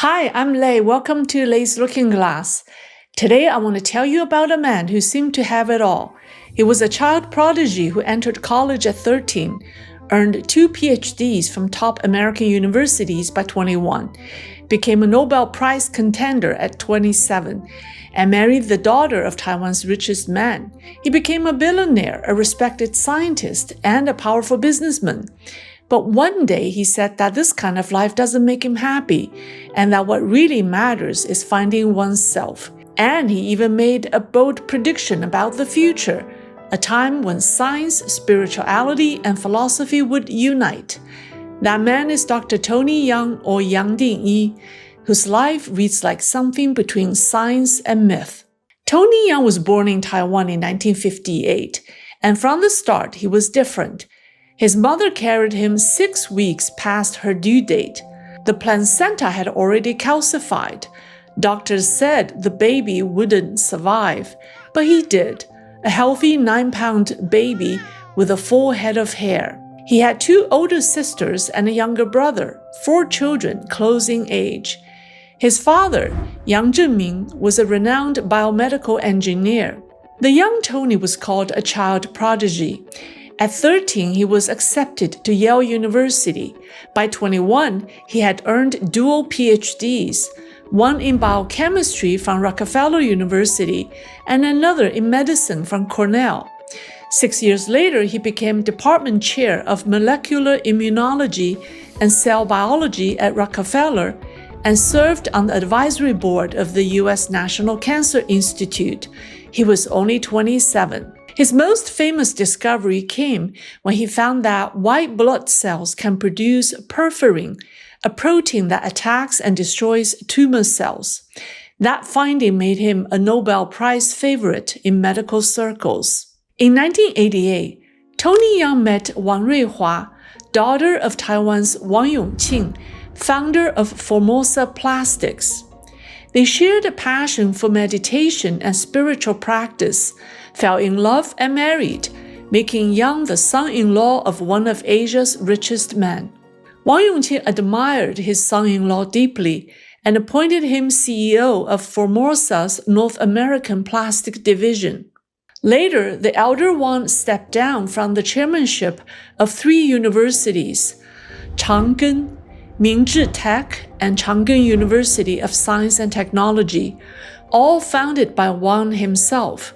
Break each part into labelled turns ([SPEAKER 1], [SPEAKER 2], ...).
[SPEAKER 1] Hi, I'm Lei. Welcome to Lei's Looking Glass. Today I want to tell you about a man who seemed to have it all. He was a child prodigy who entered college at 13, earned 2 PhDs from top American universities by 21, became a Nobel Prize contender at 27, and married the daughter of Taiwan's richest man. He became a billionaire, a respected scientist, and a powerful businessman. But one day he said that this kind of life doesn't make him happy, and that what really matters is finding oneself. And he even made a bold prediction about the future, a time when science, spirituality, and philosophy would unite. That man is Dr. Tony Yung, or Yang Dingyi, whose life reads like something between science and myth. Tony Yung was born in Taiwan in 1958, and from the start he was different. His mother carried him 6 weeks past her due date. The placenta had already calcified. Doctors said the baby wouldn't survive, but he did, a healthy 9-pound baby with a full head of hair. He had 2 older sisters and a younger brother, 4 children close in age. His father, Yung-ching, was a renowned biomedical engineer. The young Tony was called a child prodigy. At 13, he was accepted to Yale University. By 21, he had earned dual PhDs, one in biochemistry from Rockefeller University and another in medicine from Cornell. 6 years later, he became department chair of molecular immunology and cell biology at Rockefeller and served on the advisory board of the U.S. National Cancer Institute. He was only 27. His most famous discovery came when he found that white blood cells can produce perforin, a protein that attacks and destroys tumor cells. That finding made him a Nobel Prize favorite in medical circles. In 1988, Tony Yung met Wang Ruihua, daughter of Taiwan's Yung-ching, founder of Formosa Plastics. They shared a passion for meditation and spiritual practice, fell in love and married, making Yang the son-in-law of one of Asia's richest men. Wang Yung-ching admired his son-in-law deeply and appointed him CEO of Formosa's North American plastic division. Later, the elder Wang stepped down from the chairmanship of 3 universities, Chang'an, Mingzhi Tech, and Chang'an University of Science and Technology, all founded by Wang himself.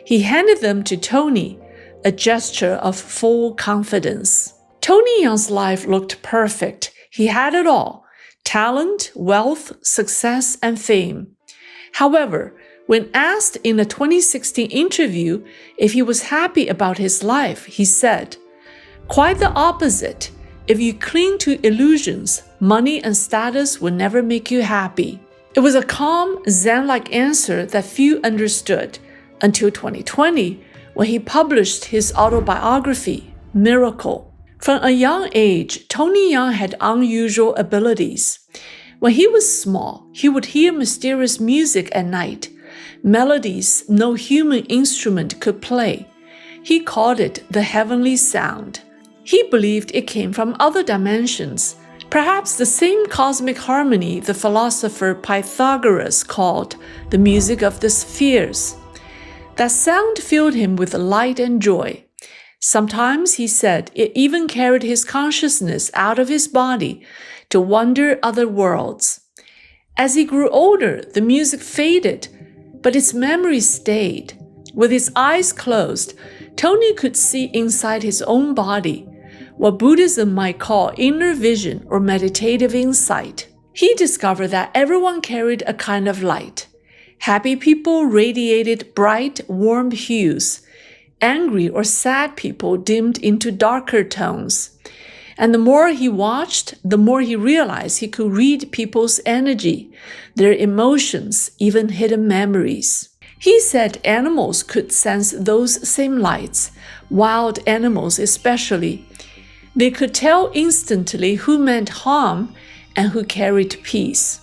[SPEAKER 1] He handed them to Tony, a gesture of full confidence. Tony Young's life looked perfect. He had it all: talent, wealth, success, and fame. However, when asked in a 2016 interview if he was happy about his life, he said, "Quite the opposite. If you cling to illusions, money and status will never make you happy." It was a calm, Zen-like answer that few understood, until 2020, when he published his autobiography, Miracle. From a young age, Tony Yung had unusual abilities. When he was small, he would hear mysterious music at night, melodies no human instrument could play. He called it the heavenly sound. He believed it came from other dimensions, perhaps the same cosmic harmony the philosopher Pythagoras called the music of the spheres. That sound filled him with light and joy. Sometimes, he said, it even carried his consciousness out of his body to wander other worlds. As he grew older, the music faded, but its memory stayed. With his eyes closed, Tony could see inside his own body, what Buddhism might call inner vision or meditative insight. He discovered that everyone carried a kind of light. Happy people radiated bright, warm hues. Angry or sad people dimmed into darker tones. And the more he watched, the more he realized he could read people's energy, their emotions, even hidden memories. He said animals could sense those same lights, wild animals especially. They could tell instantly who meant harm and who carried peace.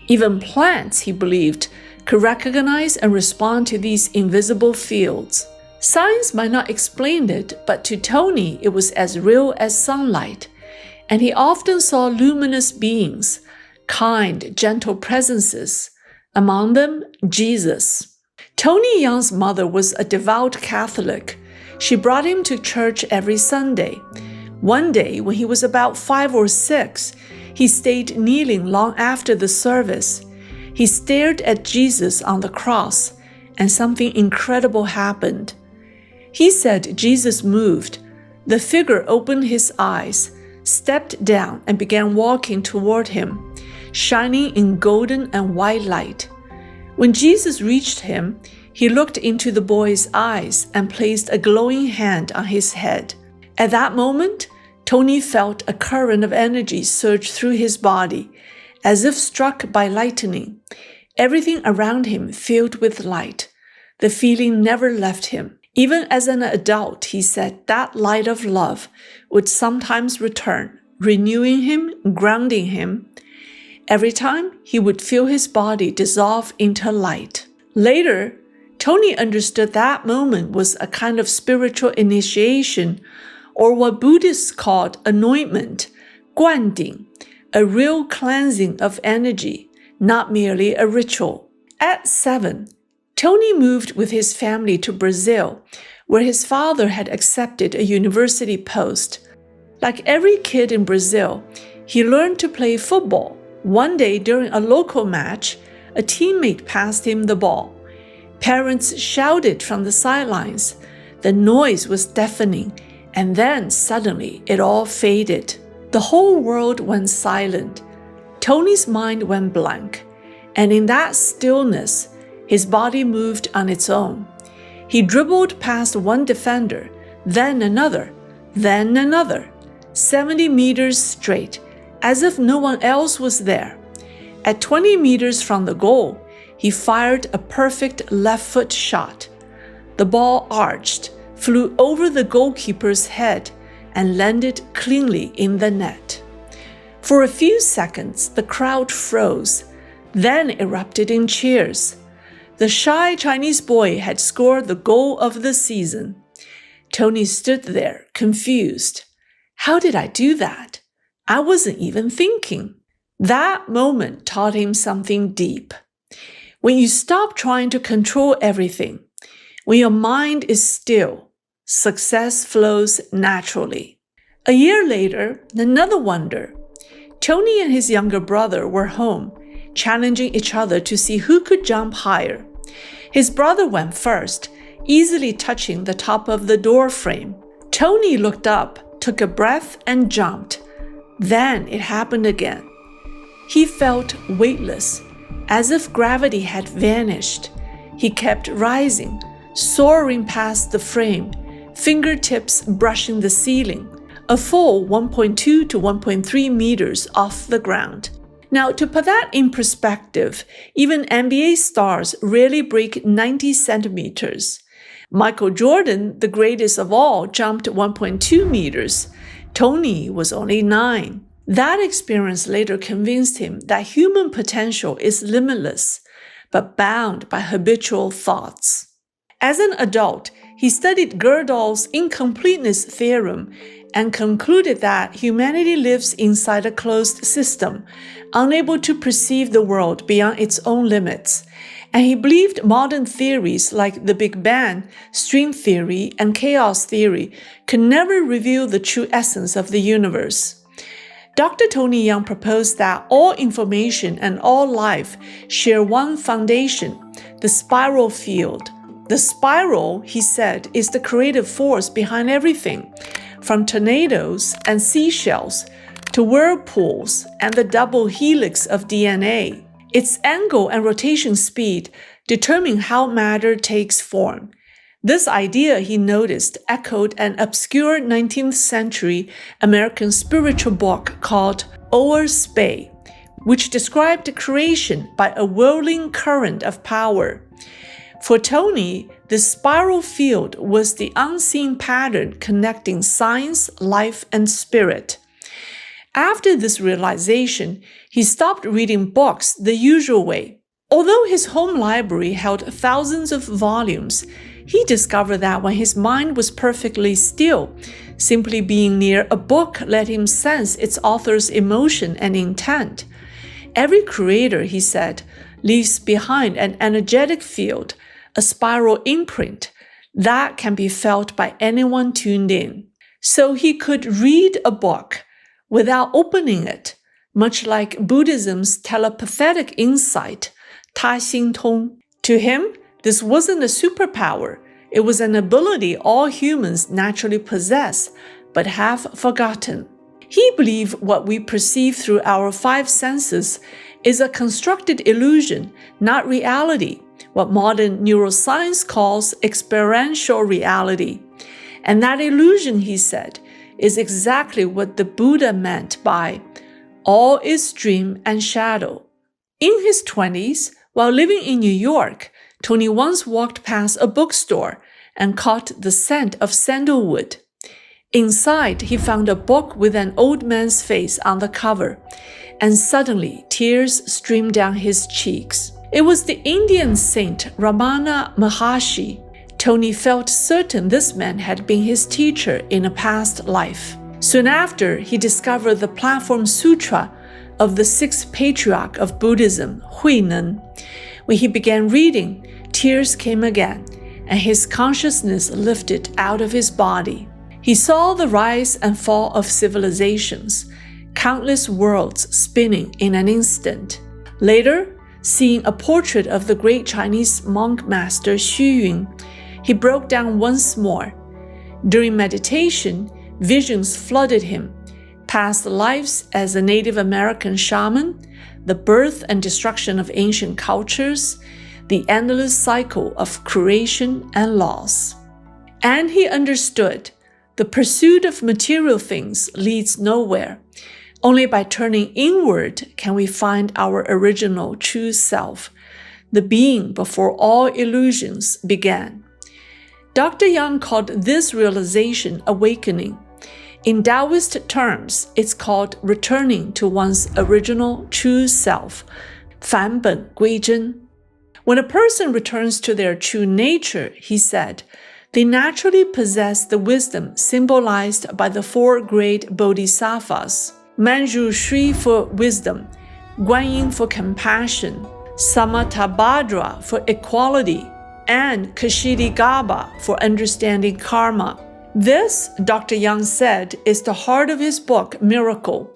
[SPEAKER 1] Even plants, he believed, could recognize and respond to these invisible fields. Science might not explain it, but to Tony it was as real as sunlight, and he often saw luminous beings, kind, gentle presences, among them Jesus. Tony Young's mother was a devout Catholic. She brought him to church every Sunday. One day, when he was about 5 or 6, he stayed kneeling long after the service. He stared at Jesus on the cross, and something incredible happened. He said Jesus moved. The figure opened his eyes, stepped down, and began walking toward him, shining in golden and white light. When Jesus reached him, he looked into the boy's eyes and placed a glowing hand on his head. At that moment, Tony felt a current of energy surge through his body, as if struck by lightning. Everything around him filled with light. The feeling never left him. Even as an adult, he said that light of love would sometimes return, renewing him, grounding him. Every time, he would feel his body dissolve into light. Later, Tony understood that moment was a kind of spiritual initiation, or what Buddhists called anointment, 灌顶, a real cleansing of energy, not merely a ritual. At 7, Tony moved with his family to Brazil, where his father had accepted a university post. Like every kid in Brazil, he learned to play football. One day during a local match, a teammate passed him the ball. Parents shouted from the sidelines. The noise was deafening, and then suddenly it all faded. The whole world went silent. Tony's mind went blank, and in that stillness, his body moved on its own. He dribbled past one defender, then another, 70 meters straight, as if no one else was there. At 20 meters from the goal, he fired a perfect left-foot shot. The ball arched, flew over the goalkeeper's head, and landed cleanly in the net. For a few seconds, the crowd froze, then erupted in cheers. The shy Chinese boy had scored the goal of the season. Tony stood there, confused. How did I do that? I wasn't even thinking. That moment taught him something deep. When you stop trying to control everything, when your mind is still, success flows naturally. A year later, another wonder. Tony and his younger brother were home, challenging each other to see who could jump higher. His brother went first, easily touching the top of the door frame. Tony looked up, took a breath, and jumped. Then it happened again. He felt weightless, as if gravity had vanished. He kept rising, soaring past the frame, fingertips brushing the ceiling, a full 1.2 to 1.3 meters off the ground. Now, to put that in perspective, even NBA stars rarely break 90 centimeters. Michael Jordan, the greatest of all, jumped 1.2 meters. Tony was only 9. That experience later convinced him that human potential is limitless, but bound by habitual thoughts. As an adult, he studied Gödel's incompleteness theorem and concluded that humanity lives inside a closed system, unable to perceive the world beyond its own limits. And he believed modern theories like the Big Bang, string theory, and chaos theory could never reveal the true essence of the universe. Dr. Tony Young proposed that all information and all life share one foundation, the spiral field. The spiral, he said, is the creative force behind everything, from tornadoes and seashells to whirlpools and the double helix of DNA. Its angle and rotation speed determine how matter takes form. This idea, he noticed, echoed an obscure 19th century American spiritual book called Our Spay, which described creation by a whirling current of power. For Tony, the spiral field was the unseen pattern connecting science, life, and spirit. After this realization, he stopped reading books the usual way. Although his home library held thousands of volumes, he discovered that when his mind was perfectly still, simply being near a book let him sense its author's emotion and intent. Every creator, he said, leaves behind an energetic field, a spiral imprint that can be felt by anyone tuned in. So he could read a book without opening it, much like Buddhism's telepathic insight, 他心通. To him, this wasn't a superpower. It was an ability all humans naturally possess, but have forgotten. He believed what we perceive through our five senses is a constructed illusion, not reality, what modern neuroscience calls experiential reality. And that illusion, he said, is exactly what the Buddha meant by all is dream and shadow. In his 20s, while living in New York, Tony once walked past a bookstore and caught the scent of sandalwood. Inside, he found a book with an old man's face on the cover, and suddenly tears streamed down his cheeks. It was the Indian saint Ramana Maharshi. Tony felt certain this man had been his teacher in a past life. Soon after, he discovered the Platform Sutra of the sixth patriarch of Buddhism, Huineng. When he began reading, tears came again, and his consciousness lifted out of his body. He saw the rise and fall of civilizations, countless worlds spinning in an instant. Later, seeing a portrait of the great Chinese monk master Xu Yun, he broke down once more. During meditation, visions flooded him, past lives as a Native American shaman, the birth and destruction of ancient cultures, the endless cycle of creation and loss. And he understood the pursuit of material things leads nowhere. Only by turning inward can we find our original true self, the being before all illusions began. Dr. Yang called this realization awakening. In Taoist terms, it's called returning to one's original true self, 返本归真. When a person returns to their true nature, he said, they naturally possess the wisdom symbolized by the four great bodhisattvas, Manju Shri for wisdom, Guanyin for compassion, Samattabhadra for equality, and Kshitigarbha for understanding karma. This, Dr. Yang said, is the heart of his book, Miracle,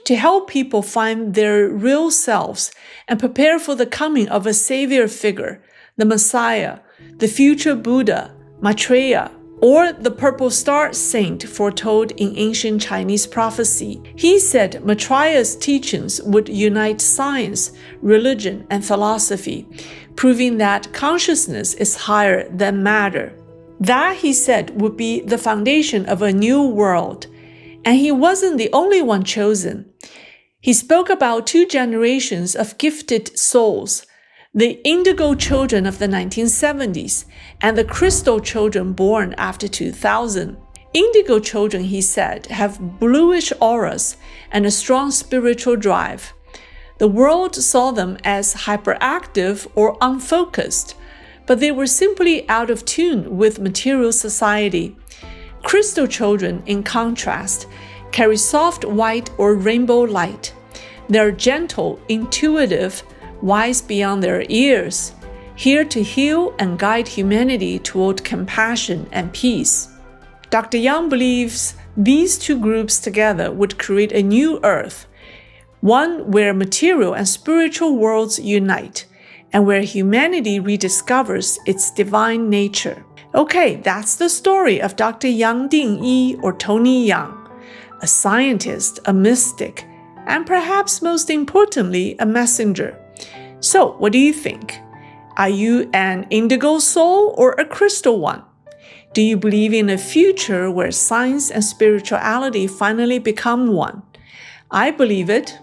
[SPEAKER 1] to help people find their real selves and prepare for the coming of a savior figure, the Messiah, the future Buddha, Maitreya, or the purple star saint foretold in ancient Chinese prophecy. He said Maitreya's teachings would unite science, religion, and philosophy, proving that consciousness is higher than matter. That, he said, would be the foundation of a new world. And he wasn't the only one chosen. He spoke about two generations of gifted souls, the indigo children of the 1970s and the crystal children born after 2000. Indigo children, he said, have bluish auras and a strong spiritual drive. The world saw them as hyperactive or unfocused, but they were simply out of tune with material society. Crystal children, in contrast, carry soft white or rainbow light. They are gentle, intuitive, wise beyond their years, here to heal and guide humanity toward compassion and peace. Dr. Yang believes these two groups together would create a new earth, one where material and spiritual worlds unite, and where humanity rediscovers its divine nature. Okay, that's the story of Dr. Yang Dingyi, or Tony Yang, a scientist, a mystic, and perhaps most importantly, a messenger. So, what do you think? Are you an indigo soul or a crystal one? Do you believe in a future where science and spirituality finally become one? I believe it.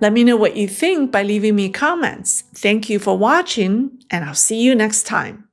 [SPEAKER 1] Let me know what you think by leaving me comments. Thank you for watching, and I'll see you next time.